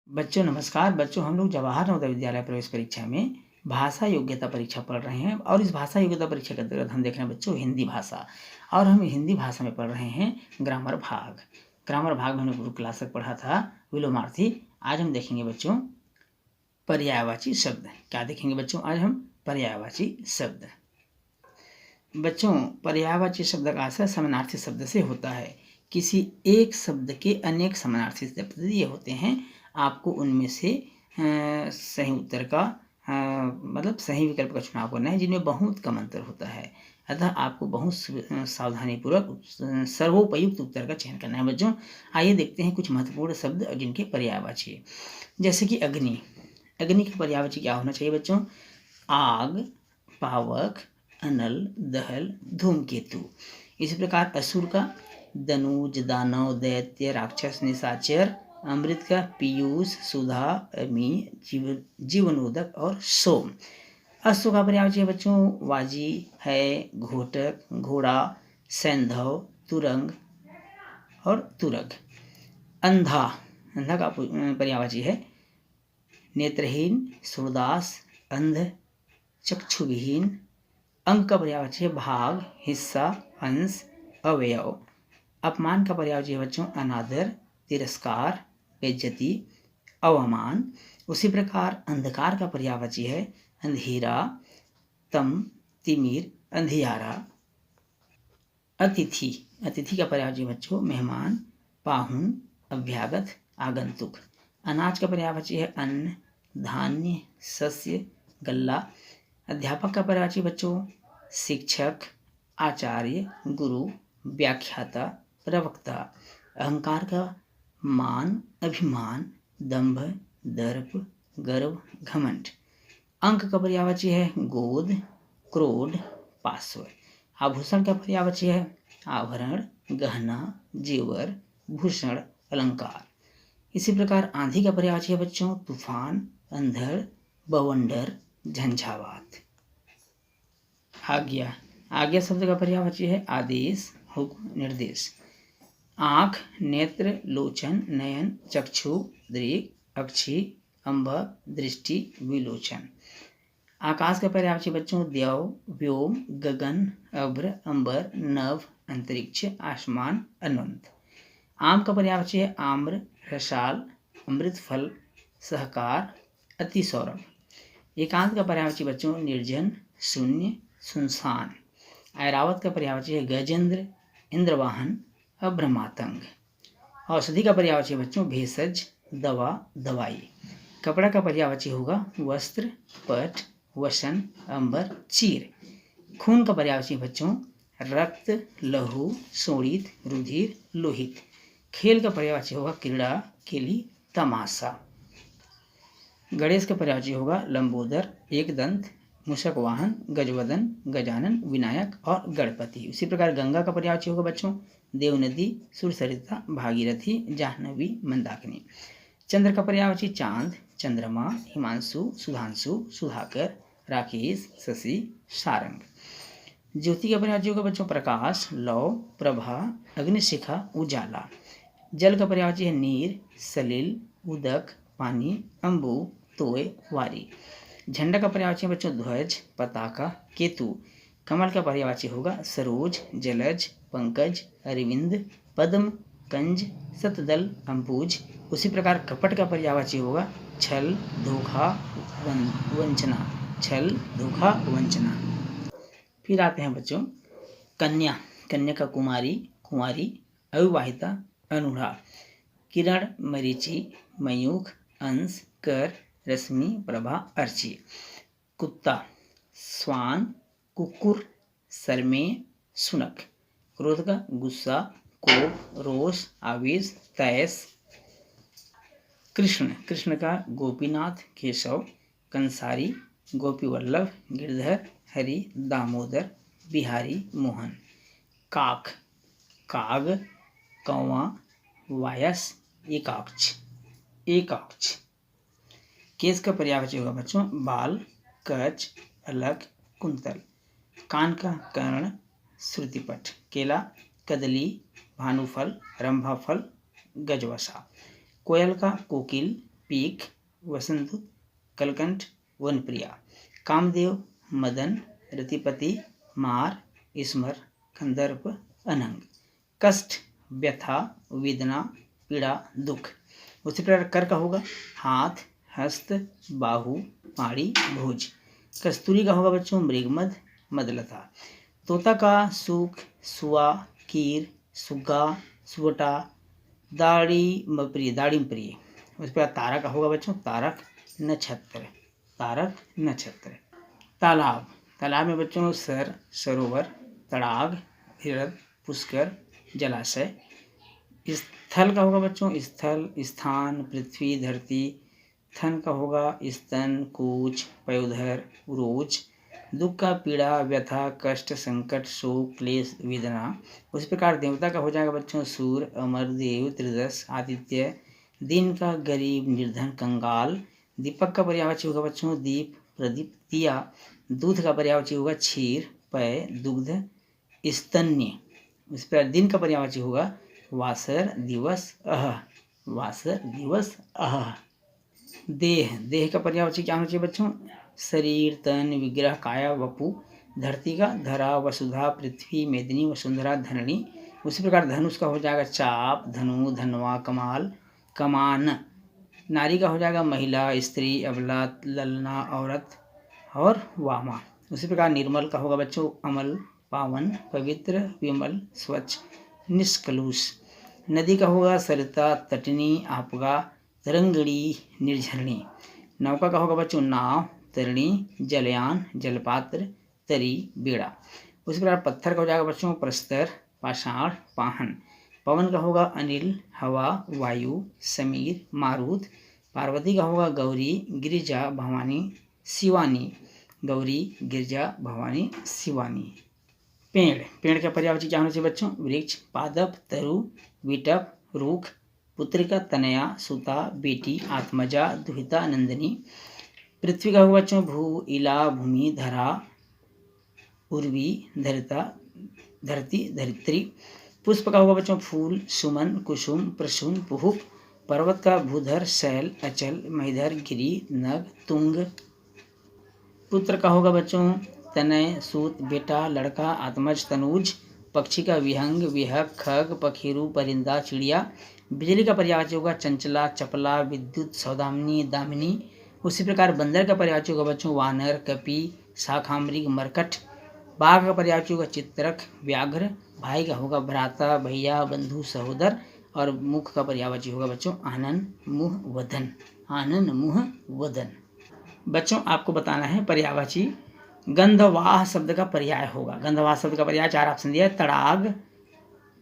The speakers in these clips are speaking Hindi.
बच्चों नमस्कार। बच्चों हम लोग जवाहर नवोदय विद्यालय प्रवेश परीक्षा में भाषा योग्यता परीक्षा पढ़ रहे हैं और इस भाषा योग्यता परीक्षा के अंतर्गत हम देख रहे हैं बच्चों हिंदी भाषा। और हम हिंदी भाषा में पढ़ रहे हैं ग्रामर भाग। ग्रामर भाग में हमने गुरु क्लास तक पढ़ा था विलोमार्थी। आज हम देखेंगे बच्चों पर्यायवाची शब्द। क्या देखेंगे बच्चों? आज हम पर्यायवाची शब्द। बच्चों पर्यायवाची शब्द का आशय समानार्थी शब्द से होता है। किसी एक शब्द के अनेक समानार्थी शब्द दिए होते हैं, आपको उनमें से सही उत्तर का मतलब सही विकल्प का चुनाव करना है जिनमें बहुत कम अंतर होता है। अतः आपको बहुत सावधानीपूर्वक सर्वोपयुक्त उत्तर का चयन करना है। बच्चों आइए देखते हैं कुछ महत्वपूर्ण शब्द और जिनके पर्यायवाची। जैसे कि अग्नि। अग्नि का पर्यायवाची क्या होना चाहिए बच्चों? आग, पावक, अनल, दहल, धूमकेतु। इसी प्रकार असुर का दनुज, दानव, दैत्य, राक्षस, निशाचर। अमृत का पीयूष, सुधा, अमी, जीवनोदक और सोम। अश्व का पर्यायवाची है बच्चों वाजी है, घोटक, घोड़ा, सैंधव, तुरंग और तुरग। अंधा। अंधा का पर्यायवाची है नेत्रहीन, सूरदास, अंध, चक्षुविहीन। अंक का पर्यायवाची है भाग, हिस्सा, अंश, अवयव। अपमान का पर्यायवाची है बच्चों अनादर, तिरस्कार, बेइज्जती, अवमान। उसी प्रकार अंधकार का पर्यायवाची है अंधेरा, तम, तिमिर, अंधियारा। अतिथि। अतिथि का पर्यायवाची है बच्चों मेहमान, पाहुन, अभ्यागत, आगंतुक। अनाज का पर्यायवाची है अन्न, धान्य, सस्य, गल्ला। अध्यापक का पर्यायवाची बच्चों शिक्षक, आचार्य, गुरु, व्याख्याता, प्रवक्ता। अहंकार का मान, अभिमान, दंभ, दर्प, गर्व, घमंड। अंक का पर्यायवाची है गोद, क्रोध, पार्श्व। आभूषण का पर्यायवाची है आभरण, गहना, जेवर, भूषण, अलंकार। इसी प्रकार आंधी का पर्यायवाची है बच्चों तूफान, अंधड़, बवंडर, झंझावात। आज्ञा। आज्ञा शब्द का पर्यायवाची है आदेश, हुक्म, निर्देश। आँख, नेत्र, लोचन, नयन, चक्षु, दृक्, अक्षि, अंब, दृष्टि, विलोचन। आकाश का पर्यायवाची बच्चों द्यौ, व्योम, गगन, अभ्र, अंबर, नभ, अंतरिक्ष, आसमान, अनंत। आम का पर्यायवाची है आम्र, रसाल, अमृत फल, सहकार, अति सौरभ। एकांत का पर्यायवाची बच्चों निर्जन, शून्य, सुनसान। ऐरावत का पर्यायवाची है गजेंद्र, इंद्रवाहन, अभ्रमातंग। औषधि का पर्यायवाची है बच्चों भेषज, दवा, दवाई। कपड़ा का पर्यायवाची होगा वस्त्र, पट, वसन, अंबर, चीर। खून का पर्यायवाची बच्चों रक्त, लहू, शोणित, रुधिर, लोहित। खेल का पर्यायवाची होगा क्रीड़ा, केली, तमाशा। गणेश का पर्यायवाची होगा लंबोदर, एकदंत, मूषक वाहन, गजवदन, गजानन, विनायक और गणपति। उसी प्रकार गंगा का पर्यायवाची होगा बच्चों देवनदी, सुरसरिता, भागीरथी, जाह्नवी, मंदाकिनी। चंद्र का पर्यायवाची चांद, चंद्रमा, हिमांशु, सुधांशु, सुधाकर, राकेश, शशि, सारंग। ज्योति का पर्यायवाची होगा बच्चों प्रकाश, लौ, प्रभा, अग्निशिखा, उजाला। जल का पर्यायवाची है नीर, सलिल, उदक, पानी, अम्बु, तोय, वारी। झंडा का पर्यायवाची है बच्चों ध्वज, पताका, केतु। कमल का पर्यायवाची होगा सरोज, जलज, पंकज, अरविंद, पद्म, कंज, सतदल, अंबुज। उसी प्रकार कपट का पर्यायवाची होगा छल, धोखा, वंचना। छल, धोखा, वंचना। फिर आते हैं बच्चों कन्या। कन्या का कुमारी, कुंवारी, अविवाहिता, अनूढ़ा। किरण, मरीचि, मयूख, अंश, कर, रश्मि, प्रभा, अर्ची। कुत्ता स्वान, कुकुर, सरमे, सुनक। क्रोध का गुस्सा, कोप, रोष, आवेश, तैस। कृष्ण। कृष्ण का गोपीनाथ, केशव, कंसारी, गोपीवल्लभ, गिरधर, हरि, दामोदर, बिहारी, मोहन। काक, काग, कौवा, वायस, एकाक्ष, एकाक्ष। केस का पर्यायवाची होगा बच्चों बाल, कच, अलग, कुंतल। कान का कर्ण, श्रुतिपट। केला, कदली, भानुफल, रंभाफल, गजवसा। कोयल का कोकिल, पीक, वसंतदूत, कलकंठ, वनप्रिया। कामदेव, मदन, रतिपति, मार, स्मर, कंदर्प, अनंग। कष्ट, व्यथा, वेदना, पीड़ा, दुख। उसी प्रकार कर का होगा हाथ, हस्त, बाहु, पाड़ी, भुज। कस्तूरी का होगा बच्चों मृगमद, मदलता। तोता का सुख, सुआ, कीर, सुग्गा, सुवटा, दाड़िम प्रिय। उस पर तारा का होगा बच्चों तारक, नक्षत्र, तारक, नक्षत्र। तालाब, तालाब में बच्चों सर, सरोवर, तड़ाग, हृद, पुष्कर, जलाशय। स्थल का होगा बच्चों स्थल, स्थान, पृथ्वी, धरती। थन का होगा स्तन, कूच, पयोधर, उरोच। दुख का पीड़ा, व्यथा, कष्ट, संकट, शोक, क्लेश, वेदना। उसी प्रकार देवता का हो जाएगा बच्चों सूर्य, अमर, देव, त्रिदश, आदित्य। दिन का गरीब, निर्धन, कंगाल। दीपक का पर्यायवाची होगा बच्चों दीप, प्रदीप, दिया। दूध का पर्यायवाची होगा क्षीर, पेय, दुग्ध, स्तन्य। उस पर दिन का पर्यायवाची होगा वासर, दिवस, अह, वासर, दिवस, अह। देह, देह का पर्यायवाची क्या होना चाहिए बच्चों शरीर, तन, विग्रह, काया, वपु। धरती का धरा, वसुधा, पृथ्वी, मेदिनी, वसुंधरा, धरणी। उसी प्रकार धनुष का हो जाएगा चाप, धनु, धनवा, कमाल, कमान। नारी का हो जाएगा महिला, स्त्री, अबला, ललना, औरत और वामा। उसी प्रकार निर्मल का होगा बच्चों अमल, पावन, पवित्र, विमल, स्वच्छ, निष्कलुष। नदी का होगा सरिता, तटनी, आपगा, तरंगड़ी, निर्झरणी। नौका का होगा बच्चों नाव, तरिणी, जलयान, जलपात्र, तरी, बेड़ा। उसी प्रकार पत्थर का हो जाएगा बच्चों प्रस्तर, पाषाण, पाहन। पवन का होगा अनिल, हवा, वायु, समीर, मारुत। पार्वती का होगा गौरी, गिरिजा, भवानी, शिवानी। गौरी, गिरिजा, भवानी, शिवानी। पेड़, पेड़ का पर्यायवाची क्या होना चाहिए बच्चों वृक्ष, पादप, तरु, विटप, रूख। पुत्रिका, तनया, सुता, बेटी, आत्मजा, दुहिता, नंदिनी। पृथ्वी का होगा बच्चों भू, इला, भूमि, धरा, उर्वी, धरिता, धरती, धरित्री। पुष्प का होगा बच्चों फूल, सुमन, कुसुम, प्रसून, पुहुप। पर्वत का भूधर, शैल, अचल, महिधर, गिरी, नग, तुंग। पुत्र का होगा बच्चों तनय, सूत, बेटा, लड़का, आत्मज, तनुज। पक्षी का विहंग, विहक, खग, पखीरू, परिंदा, चिड़िया। बिजली का पर्यायवाची होगा चंचला, चपला, विद्युत, सौदामिनी, दामिनी। उसी प्रकार बंदर का पर्यायवाची होगा बच्चों वानर, कपि, शाखामृग, मरकट। बाघ का पर्यायवाची होगा चित्रक, व्याघ्र। भाई का होगा भ्राता, भैया, बंधु, सहोदर। और मुख का पर्यायवाची होगा बच्चों आनन, मुह, वदन। आनन, मुह, वदन। बच्चों आपको बताना है पर्यायवाची गंधवाह शब्द का पर्याय होगा। गंधवाह शब्द का पर्याय 4 ऑप्शन दिया है तड़ाग,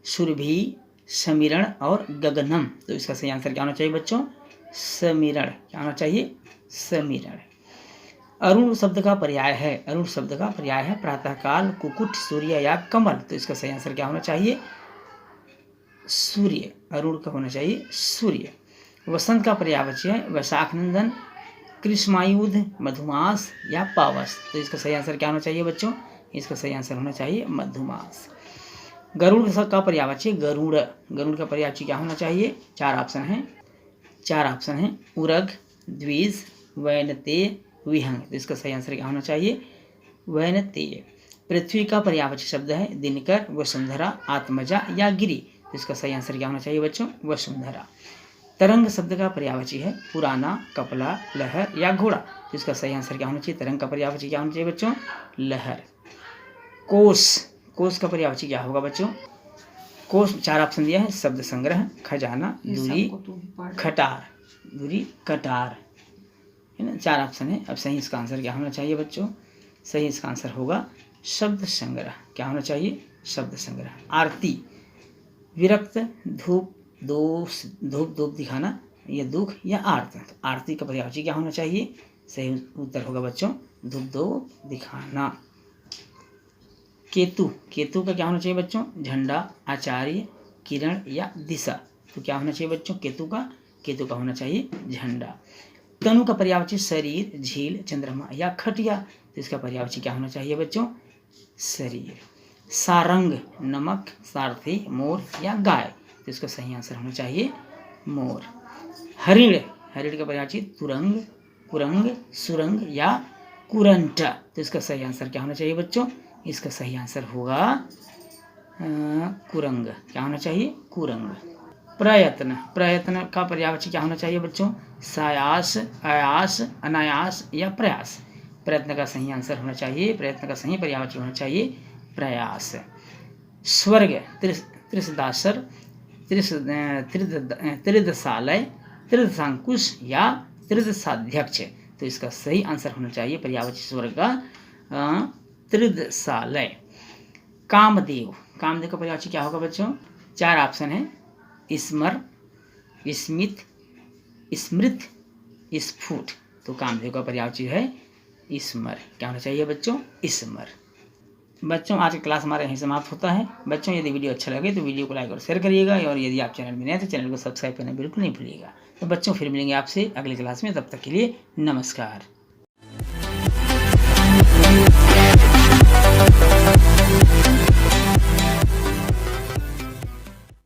सुरभि, समीरण और गगनम। तो इसका सही आंसर क्या होना चाहिए बच्चों समीरण। क्या होना चाहिए समीरण। अरुण शब्द का पर्याय है, अरुण शब्द का पर्याय है प्रातःकाल, कुकुट, सूर्य या कमल। तो इसका सही आंसर क्या होना चाहिए सूर्य। अरुण का होना चाहिए सूर्य। वसंत का पर्यायवाची है वैशाख नंदन, कृष्मायुध, मधुमास या पावस। तो इसका सही आंसर क्या होना चाहिए बच्चों इसका सही आंसर होना चाहिए मधुमास। गरुड़ का पर्यायवाची गरुड़। गरुड़ का पर्यायवाची क्या होना चाहिए 4 ऑप्शन है उरग, द्विज, वैनतेय, विहंग। तो इसका सही आंसर क्या होना चाहिए वैनतेय। पृथ्वी का पर्यायवाची शब्द है दिनकर, वसुंधरा, आत्मजा या गिरी। तो इसका सही आंसर क्या होना चाहिए बच्चों वसुंधरा। तरंग शब्द का पर्यायवाची है पुराना, कपला, लहर या घोड़ा। तो इसका सही आंसर क्या होना चाहिए तरंग का पर्यायवाची क्या होना चाहिए बच्चों लहर। कोश, कोश का पर्यायवाची क्या होगा बच्चों कोश 4 ऑप्शन दिया है शब्द संग्रह, खजाना, दूरी, खटार, दूरी, कटार है ना 4 ऑप्शन है। अब सही इसका आंसर क्या होना चाहिए बच्चों सही इसका आंसर होगा शब्द संग्रह। क्या होना चाहिए शब्द संग्रह। आरती, विरक्त, धूप, दोष, धूप दिखाना, या दुख या आर्त। तो आरती का पर्यायवाची क्या होना चाहिए सही उत्तर होगा बच्चों धूप दिखाना। केतु, केतु का क्या होना चाहिए बच्चों झंडा, आचार्य, किरण या दिशा। तो क्या होना चाहिए बच्चों केतु का होना चाहिए झंडा। तनु का पर्यायवाची शरीर, झील, चंद्रमा या खटिया। तो इसका पर्यायवाची क्या होना चाहिए बच्चों शरीर। सारंग, नमक, सारथी, मोर या गाय। तो इसका सही आंसर होना चाहिए मोर। हरिण, हैरिटेज का पर्यायवाची तुरंग, कुरंग, सुरंग या कुरंट। तो इसका सही आंसर क्या होना चाहिए बच्चों? इसका सही आंसर होगा कुरंग। क्या होना चाहिए? कुरंग। प्रयत्न, प्रयत्न का पर्यायवाची क्या होना चाहिए बच्चों? सायास, आयास, अनायास या प्रयास। प्रयत्न का सही आंसर होना चाहिए, प्रयत्न का सही पर्यायवाची होना चाहिए प्रयास। स्वर्ग, त्रिसदासर, त्रिदशालय, त्रिदशांकुश या त्रिदशाध्यक्ष। तो इसका सही आंसर होना चाहिए पर्यायवाची स्वर्ग का त्रिदशालय। कामदेव, कामदेव का पर्यायवाची क्या होगा बच्चों? 4 ऑप्शन है, स्मर, स्मित, स्मृत, स्फुट। तो कामदेव का पर्यायवाची है स्मर। क्या होना चाहिए बच्चों? स्मर। बच्चों आज की क्लास हमारा यहीं समाप्त होता है। बच्चों यदि वीडियो अच्छा लगे तो वीडियो को लाइक और शेयर करिएगा, और यदि आप चैनल में नए तो चैनल को सब्सक्राइब करना बिल्कुल नहीं भूलिएगा। तो बच्चों फिर मिलेंगे आपसे अगली क्लास में, तब तक के लिए नमस्कार।